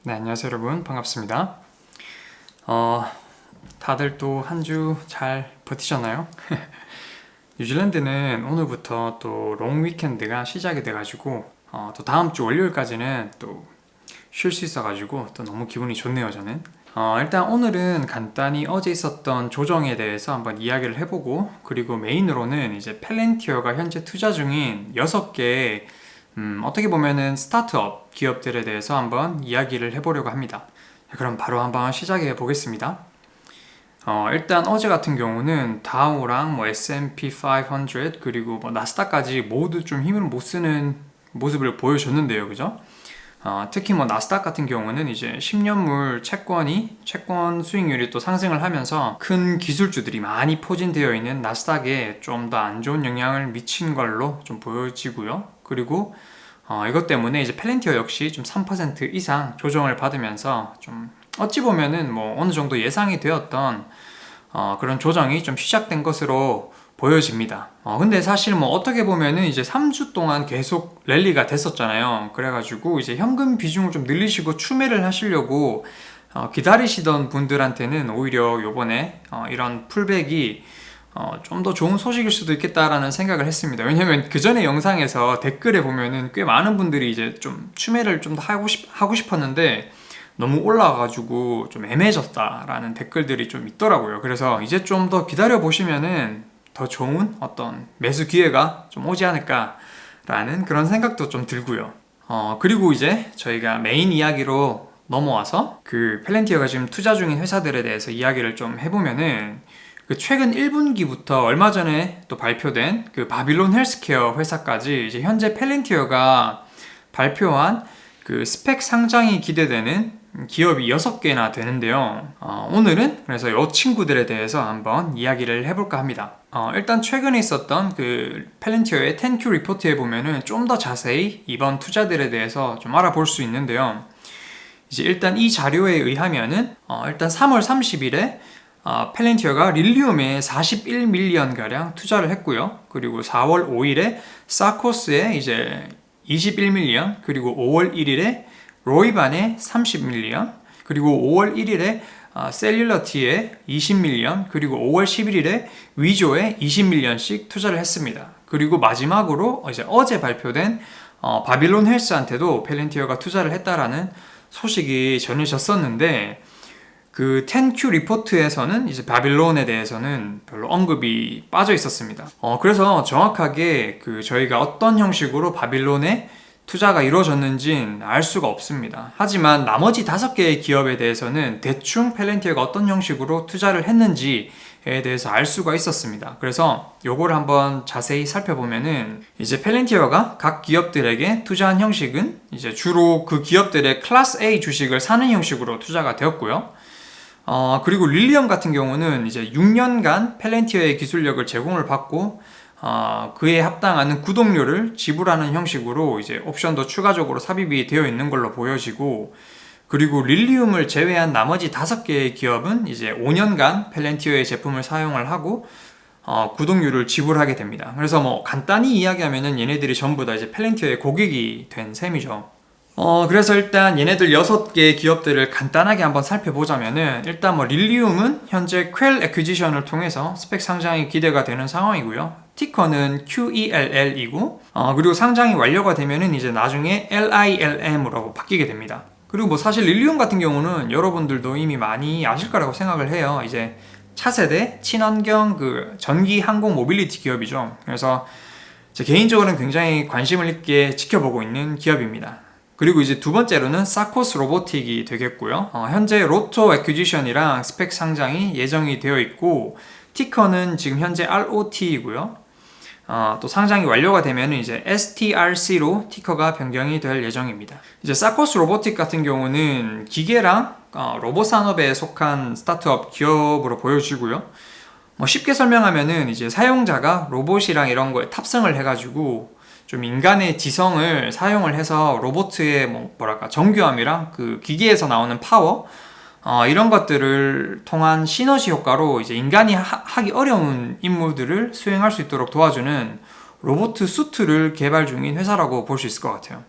네, 안녕하세요 여러분. 반갑습니다. 다들 또 한 주 잘 버티셨나요? 뉴질랜드는 오늘부터 또 롱 위켄드가 시작이 돼가지고 또 다음 주 월요일까지는 또 쉴 수 있어가지고 또 너무 기분이 좋네요 저는. 일단 오늘은 간단히 어제 있었던 조정에 대해서 한번 이야기를 해보고, 그리고 메인으로는 이제 펠렌티어가 현재 투자 중인 6개의 어떻게 보면은 스타트업 기업들에 대해서 한번 이야기를 해보려고 합니다. 그럼 바로 한번 시작해 보겠습니다. 일단 어제 같은 경우는 다우랑 S&P 500 그리고 나스닥까지 모두 좀 힘을 못 쓰는 모습을 보여줬는데요, 그죠? 특히 나스닥 같은 경우는 이제 10년물 채권 수익률이 또 상승을 하면서 큰 기술주들이 많이 포진되어 있는 나스닥에 좀 더 안 좋은 영향을 미친 걸로 좀 보여지고요. 그리고 이것 때문에 이제 펠렌티어 역시 좀 3% 이상 조정을 받으면서 좀 어찌 보면은 어느 정도 예상이 되었던 그런 조정이 좀 시작된 것으로 보여집니다. 근데 사실 어떻게 보면은 이제 3주 동안 계속 랠리가 됐었잖아요. 그래가지고 이제 현금 비중을 좀 늘리시고 추매를 하시려고 기다리시던 분들한테는 오히려 요번에 이런 풀백이 좀 더 좋은 소식일 수도 있겠다라는 생각을 했습니다. 왜냐면 그 전에 영상에서 댓글에 보면은 꽤 많은 분들이 이제 좀 추매를 좀 더 하고 싶었는데 너무 올라가가지고 좀 애매해졌다라는 댓글들이 좀 있더라고요. 그래서 이제 좀 더 기다려 보시면은 더 좋은 어떤 매수 기회가 좀 오지 않을까라는 그런 생각도 좀 들고요. 그리고 이제 저희가 메인 이야기로 넘어와서 그 펠렌티어가 지금 투자 중인 회사들에 대해서 이야기를 좀 해보면은, 그 최근 1분기부터 얼마 전에 또 발표된 그 바빌론 헬스케어 회사까지 이제 현재 펠렌티어가 발표한 그 스펙 상장이 기대되는 기업이 6개나 되는데요. 오늘은 그래서 이 친구들에 대해서 한번 이야기를 해볼까 합니다. 일단 최근에 있었던 그 펠렌티어의 10Q 리포트에 보면은 좀 더 자세히 이번 투자들에 대해서 좀 알아볼 수 있는데요. 이제 일단 이 자료에 의하면은 일단 3월 30일에 펠렌티어가 릴리움에 41밀리언가량 투자를 했고요. 그리고 4월 5일에 사코스에 이제 21밀리언, 그리고 5월 1일에 로이반에 30밀리언, 그리고 5월 1일에 셀룰러티에 20밀리언, 그리고 5월 11일에 위조에 20밀리언씩 투자를 했습니다. 그리고 마지막으로 이제 어제 발표된 바빌론 헬스한테도 펠렌티어가 투자를 했다라는 소식이 전해졌었는데, 그 10Q 리포트에서는 이제 바빌론에 대해서는 별로 언급이 빠져 있었습니다. 그래서 정확하게 그 저희가 어떤 형식으로 바빌론에 투자가 이루어졌는지는 알 수가 없습니다. 하지만 나머지 5개의 기업에 대해서는 대충 펠렌티어가 어떤 형식으로 투자를 했는지에 대해서 알 수가 있었습니다. 그래서 요거를 한번 자세히 살펴보면은, 이제 펠렌티어가 각 기업들에게 투자한 형식은 이제 주로 그 기업들의 클래스 A 주식을 사는 형식으로 투자가 되었고요. 그리고 릴리엄 같은 경우는 이제 6년간 펠렌티어의 기술력을 제공을 받고 그에 합당하는 구독료를 지불하는 형식으로 이제 옵션도 추가적으로 삽입이 되어 있는 걸로 보여지고, 그리고 릴리움을 제외한 나머지 5개의 기업은 이제 5년간 펠렌티어의 제품을 사용을 하고 구독료를 지불하게 됩니다. 그래서 간단히 이야기하면은 얘네들이 전부 다 이제 펠렌티어의 고객이 된 셈이죠. 그래서 일단 얘네들 6개 기업들을 간단하게 한번 살펴보자면은, 일단 릴리움은 현재 퀄 애퀴지션을 통해서 스펙 상장이 기대가 되는 상황이고요. 티커는 QELL이고, 그리고 상장이 완료가 되면은 이제 나중에 LILM으로 바뀌게 됩니다. 그리고 사실 릴리움 같은 경우는 여러분들도 이미 많이 아실 거라고 생각을 해요. 이제 차세대 친환경 그 전기 항공 모빌리티 기업이죠. 그래서 제 개인적으로는 굉장히 관심을 있게 지켜보고 있는 기업입니다. 그리고 이제 두 번째로는 사코스 로보틱이 되겠고요. 현재 로토 애퀴지션이랑 스펙 상장이 예정이 되어 있고, 티커는 지금 현재 ROT이고요. 또 상장이 완료가 되면 이제 STRC로 티커가 변경이 될 예정입니다. 이제 사코스 로보틱 같은 경우는 기계랑 로봇 산업에 속한 스타트업 기업으로 보여지고요. 쉽게 설명하면은 이제 사용자가 로봇이랑 이런 거에 탑승을 해가지고 좀 인간의 지성을 사용을 해서 로봇의 정교함이랑 그 기계에서 나오는 파워 이런 것들을 통한 시너지 효과로 이제 인간이 하기 어려운 임무들을 수행할 수 있도록 도와주는 로봇 수트를 개발 중인 회사라고 볼 수 있을 것 같아요.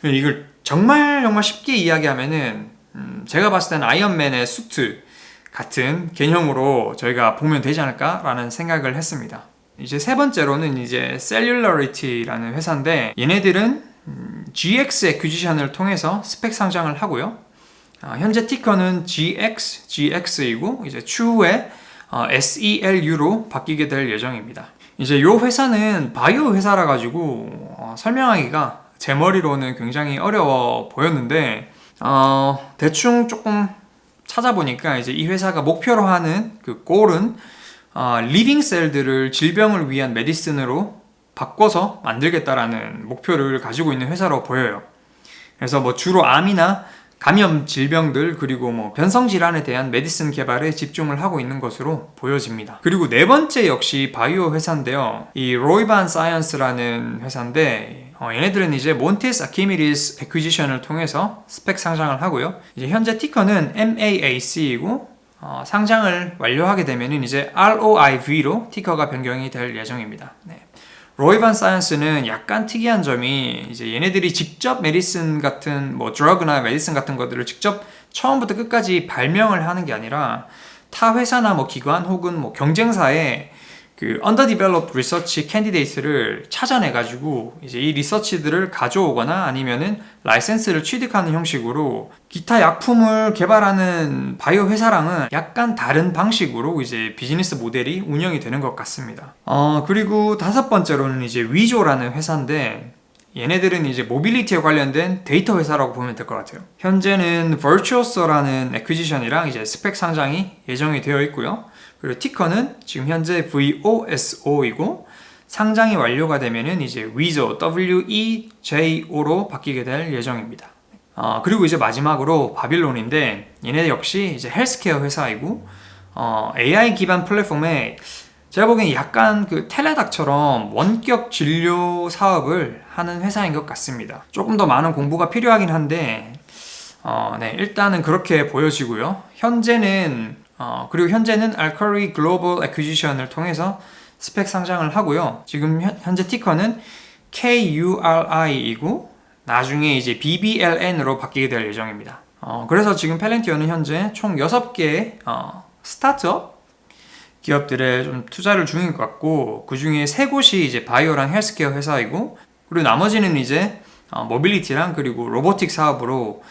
이걸 정말 쉽게 이야기하면은 제가 봤을 때는 아이언맨의 수트 같은 개념으로 저희가 보면 되지 않을까라는 생각을 했습니다. 이제 세 번째로는 이제 Cellularity라는 회사인데 얘네들은 GX 애퀴지션을 통해서 스펙 상장을 하고요. 현재 티커는 GX이고 이제 추후에 SELU로 바뀌게 될 예정입니다. 이제 이 회사는 바이오 회사라 가지고 설명하기가 제 머리로는 굉장히 어려워 보였는데 대충 조금 찾아보니까 이제 이 회사가 목표로 하는 그 골은 리빙 셀들을 질병을 위한 메디슨으로 바꿔서 만들겠다라는 목표를 가지고 있는 회사로 보여요. 그래서 뭐 주로 암이나 감염 질병들 그리고 뭐 변성 질환에 대한 메디슨 개발에 집중을 하고 있는 것으로 보여집니다. 그리고 네 번째 역시 바이오 회사인데요. 이 로이반 사이언스라는 회사인데 얘네들은 이제 몬테스 아키미디스 애퀴지션을 통해서 스펙 상장을 하고요. 이제 현재 티커는 MAAC이고 상장을 완료하게 되면은 이제 ROIV로 티커가 변경이 될 예정입니다. 네. 로이반 사이언스는 약간 특이한 점이 이제 얘네들이 직접 메디슨 같은 뭐 드러그나 메디슨 같은 것들을 직접 처음부터 끝까지 발명을 하는 게 아니라 타 회사나 뭐 기관 혹은 뭐 경쟁사에 그 underdeveloped research candidates를 찾아내 가지고 이제 이 리서치들을 가져오거나 아니면은 라이센스를 취득하는 형식으로 기타 약품을 개발하는 바이오 회사랑은 약간 다른 방식으로 이제 비즈니스 모델이 운영이 되는 것 같습니다. 그리고 다섯 번째로는 이제 위조라는 회사인데 얘네들은 이제 모빌리티에 관련된 데이터 회사라고 보면 될 것 같아요. 현재는 Virtuoso라는 애퀴지션이랑 이제 스펙 상장이 예정이 되어 있고요. 그리고 티커는 지금 현재 VOSO이고 상장이 완료가 되면은 이제 위조 WEJO로 바뀌게 될 예정입니다. 그리고 이제 마지막으로 바빌론인데 얘네 역시 이제 헬스케어 회사이고 AI 기반 플랫폼에 제가 보기엔 약간 그 텔레닥처럼 원격 진료 사업을 하는 회사인 것 같습니다. 조금 더 많은 공부가 필요하긴 한데 네, 일단은 그렇게 보여지고요. 그리고 현재는 알커리 글로벌 애퀴지션을 통해서 스펙 상장을 하고요. 지금 현재 티커는 KURI이고 나중에 이제 BBLN으로 바뀌게 될 예정입니다. 그래서 지금 펠렌티어는 현재 총 6개의 스타트업 기업들에 좀 투자를 중인 것 같고 그 중에 3곳이 이제 바이오랑 헬스케어 회사이고 그리고 나머지는 이제 모빌리티랑 그리고 로보틱 사업으로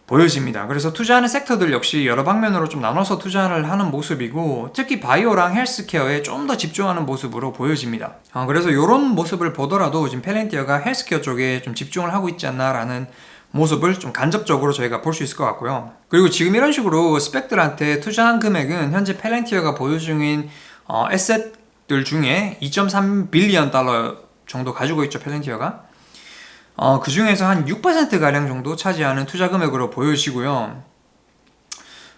보여집니다. 그래서 투자하는 섹터들 역시 여러 방면으로 좀 나눠서 투자를 하는 모습이고 특히 바이오랑 헬스케어에 좀 더 집중하는 모습으로 보여집니다. 그래서 이런 모습을 보더라도 지금 펠렌티어가 헬스케어 쪽에 좀 집중을 하고 있지 않나라는 모습을 좀 간접적으로 저희가 볼 수 있을 것 같고요. 그리고 지금 이런 식으로 스펙들한테 투자한 금액은 현재 펠렌티어가 보유 중인 에셋들 중에 2.3 빌리언 달러 정도 가지고 있죠, 펠렌티어가. 그 중에서 한 6%가량 정도 차지하는 투자 금액으로 보여지고요.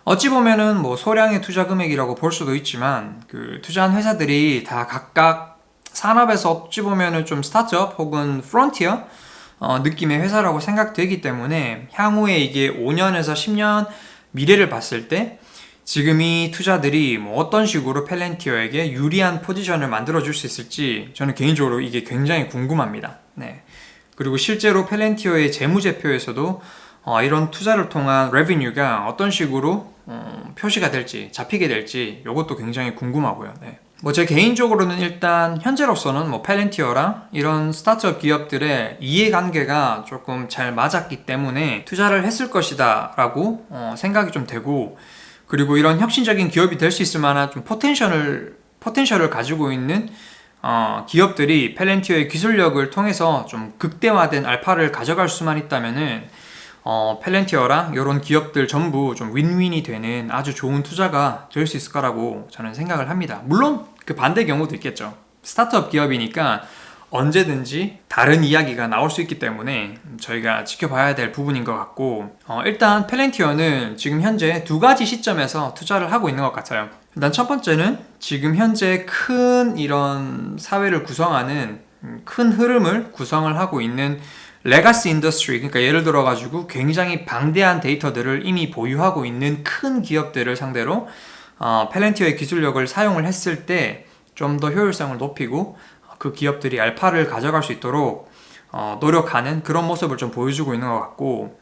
어찌 보면은 뭐 소량의 투자 금액이라고 볼 수도 있지만 그 투자한 회사들이 다 각각 산업에서 어찌 보면은 좀 스타트업 혹은 프론티어 느낌의 회사라고 생각되기 때문에 향후에 이게 5년에서 10년 미래를 봤을 때 지금 이 투자들이 뭐 어떤 식으로 펠렌티어에게 유리한 포지션을 만들어줄 수 있을지 저는 개인적으로 이게 굉장히 궁금합니다. 네. 그리고 실제로 펠렌티어의 재무제표에서도 이런 투자를 통한 레비뉴가 어떤 식으로 표시가 될지 잡히게 될지 이것도 굉장히 궁금하고요. 네. 뭐 제 개인적으로는 일단 현재로서는 뭐 펠렌티어랑 이런 스타트업 기업들의 이해관계가 조금 잘 맞았기 때문에 투자를 했을 것이다 라고 생각이 좀 되고 그리고 이런 혁신적인 기업이 될 수 있을 만한 좀 포텐셜을 가지고 있는 기업들이 펠렌티어의 기술력을 통해서 좀 극대화된 알파를 가져갈 수만 있다면은 펠렌티어랑 이런 기업들 전부 좀 윈윈이 되는 아주 좋은 투자가 될 수 있을 거라고 저는 생각을 합니다. 물론 그 반대 경우도 있겠죠. 스타트업 기업이니까 언제든지 다른 이야기가 나올 수 있기 때문에 저희가 지켜봐야 될 부분인 것 같고 일단 펠렌티어는 지금 현재 2가지 시점에서 투자를 하고 있는 것 같아요. 일단 첫 번째는 지금 현재 큰 이런 사회를 구성하는 큰 흐름을 구성을 하고 있는 레가시 인더스트리, 그러니까 예를 들어 가지고 굉장히 방대한 데이터들을 이미 보유하고 있는 큰 기업들을 상대로 펠렌티어의 기술력을 사용을 했을 때 좀 더 효율성을 높이고 그 기업들이 알파를 가져갈 수 있도록 노력하는 그런 모습을 좀 보여주고 있는 것 같고,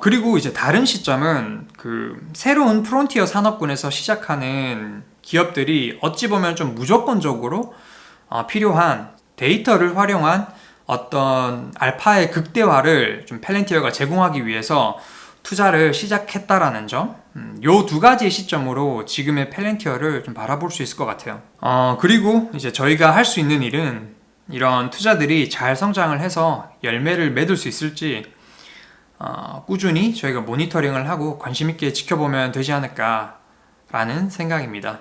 그리고 이제 다른 시점은 그 새로운 프론티어 산업군에서 시작하는 기업들이 어찌 보면 좀 무조건적으로 필요한 데이터를 활용한 어떤 알파의 극대화를 좀 펠렌티어가 제공하기 위해서 투자를 시작했다라는 점, 요 두 가지의 시점으로 지금의 펠렌티어를 좀 바라볼 수 있을 것 같아요. 그리고 이제 저희가 할 수 있는 일은 이런 투자들이 잘 성장을 해서 열매를 맺을 수 있을지 꾸준히 저희가 모니터링을 하고 관심 있게 지켜보면 되지 않을까라는 생각입니다.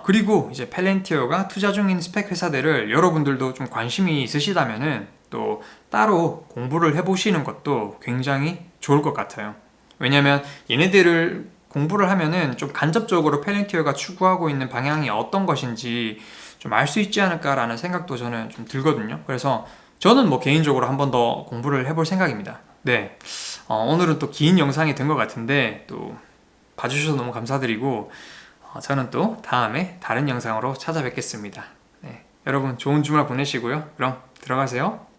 그리고 이제 펠렌티어가 투자 중인 스펙 회사들을 여러분들도 좀 관심이 있으시다면은 또 따로 공부를 해보시는 것도 굉장히 좋을 것 같아요. 왜냐면 얘네들을 공부를 하면은 좀 간접적으로 펠렌티어가 추구하고 있는 방향이 어떤 것인지 좀 알 수 있지 않을까라는 생각도 저는 좀 들거든요. 그래서 저는 뭐 개인적으로 한 번 더 공부를 해볼 생각입니다. 네. 오늘은 또 긴 영상이 된 것 같은데 또 봐주셔서 너무 감사드리고 저는 또 다음에 다른 영상으로 찾아뵙겠습니다. 네. 여러분 좋은 주말 보내시고요. 그럼 들어가세요.